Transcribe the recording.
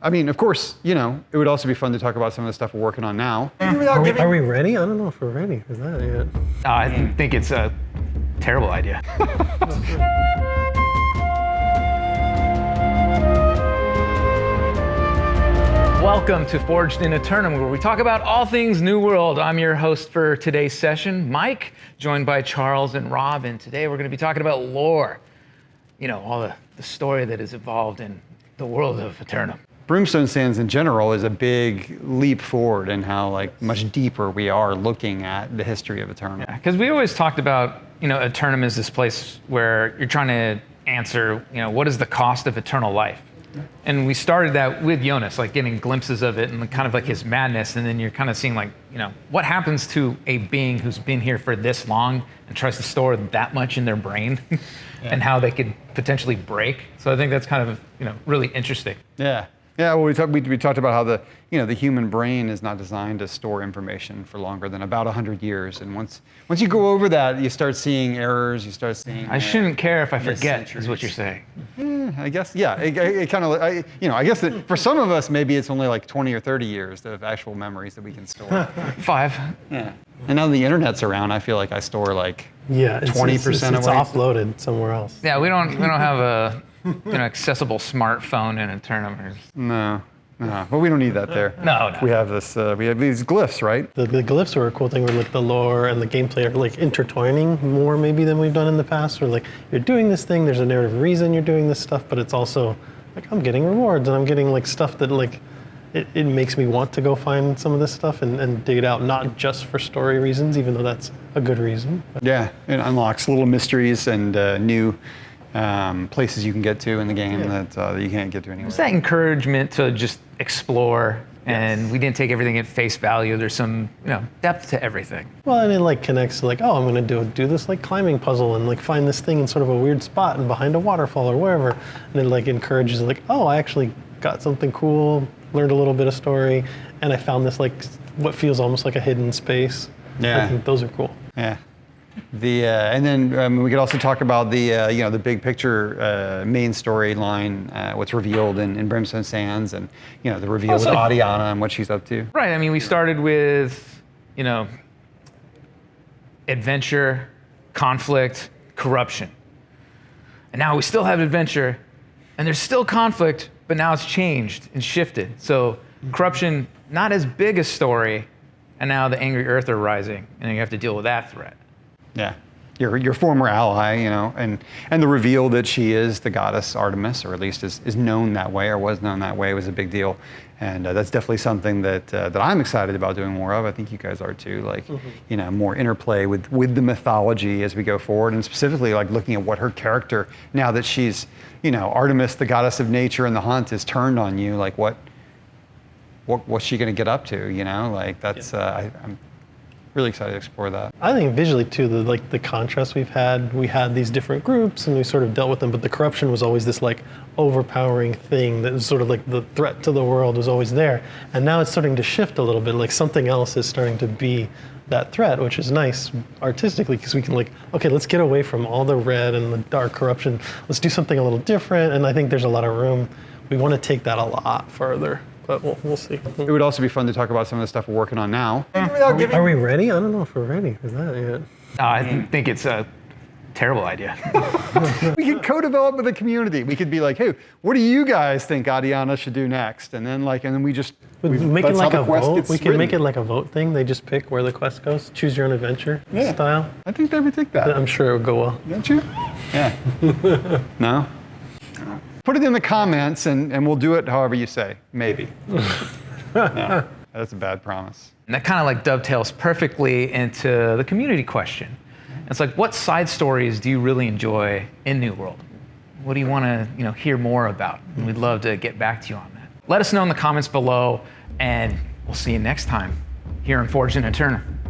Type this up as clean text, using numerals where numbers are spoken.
I mean, of course, you know, it would also be fun to talk about some of the stuff we're working on now. Are we ready? I don't know if we're ready for that yet. I think it's a terrible idea. Welcome to Forged in Aeternum, where we talk about all things New World. I'm your host for today's session, Mike, joined by Charles and Rob, and today we're going to be talking about lore. You know, all the story that is evolved in the world of Aeternum. Brimstone Sands in general is a big leap forward in how much deeper we are looking at the history of Aeternum. Yeah, because we always talked about, you know, Aeternum is this place where you're trying to answer, you know, what is the cost of eternal life? And we started that with Jonas, like getting glimpses of it and kind of like his madness. And then you're kind of seeing like, you know, what happens to a being who's been here for this long and tries to store that much in their brain and how they could potentially break. So I think that's kind of, you know, really interesting. Yeah. Yeah, well, we talked about how the human brain is not designed to store information for longer than about 100 years, and once you go over that, you start seeing errors. You start seeing. I shouldn't care if I forget, is what you're saying. I guess, yeah. It kind of, I guess that for some of us, maybe it's only like 20 or 30 years of actual memories that we can store. 5. Yeah. And now the internet's around, I feel like I store like 20% of it's offloaded somewhere else. Yeah, we don't have a accessible smartphone in Aeternum. No, but we don't need that there. No. We have this. We have these glyphs, right? The glyphs are a cool thing where like the lore and the gameplay are like intertwining more maybe than we've done in the past. Where like you're doing this thing, there's a narrative reason you're doing this stuff, but it's also like I'm getting rewards and I'm getting like stuff that like it makes me want to go find some of this stuff and dig it out, not just for story reasons, even though that's a good reason. But. Yeah, it unlocks little mysteries and new places you can get to in the game that you can't get to anywhere. It's that encouragement to just explore, and we didn't take everything at face value. There's some, depth to everything. Well, and it like connects to like, oh, I'm gonna do this like climbing puzzle and like find this thing in sort of a weird spot and behind a waterfall or wherever, and it like encourages like, oh, I actually got something cool, learned a little bit of story, and I found this like what feels almost like a hidden space. Yeah, I think those are cool. Yeah. And then we could also talk about the big picture main storyline, what's revealed in Brimstone Sands, and the reveal with Adiana and what she's up to. Right. I mean, we started with adventure, conflict, corruption, and now we still have adventure, and there's still conflict, but now it's changed and shifted. So corruption, not as big a story, and now the angry Earth are rising, and you have to deal with that threat. Yeah, your former ally, and the reveal that she is the goddess Artemis, or at least is known that way, or was known that way, was a big deal, and that's definitely something that I'm excited about doing more of. I think you guys are too. Like, more interplay with the mythology as we go forward, and specifically like looking at what her character, now that she's Artemis, the goddess of nature and the hunt, is turned on you. Like what's she going to get up to? Like that's I'm really excited to explore that. I think visually too, the contrast we had these different groups and we sort of dealt with them, but the corruption was always this like overpowering thing that was sort of like the threat to the world was always there. And now it's starting to shift a little bit, like something else is starting to be that threat, which is nice artistically because we can like, okay, let's get away from all the red and the dark corruption. Let's do something a little different. And I think there's a lot of room. We want to take that a lot further. But we'll see. It would also be fun to talk about some of the stuff we're working on now. Are we ready? I don't know if we're ready for that yet. I think it's a terrible idea. We could co-develop with the community. We could be like, hey, what do you guys think Adiana should do next? And then we just make it like a vote. We can make it like a vote thing. They just pick where the quest goes. Choose your own adventure style. I think they would take that. I'm sure it would go well. Don't you? Yeah. No? Put it in the comments and we'll do it however you say. Maybe. No, that's a bad promise. And that kind of like dovetails perfectly into the community question. It's like, what side stories do you really enjoy in New World? What do you want to hear more about? And we'd love to get back to you on that. Let us know in the comments below, and we'll see you next time here on Forged in Aeternum.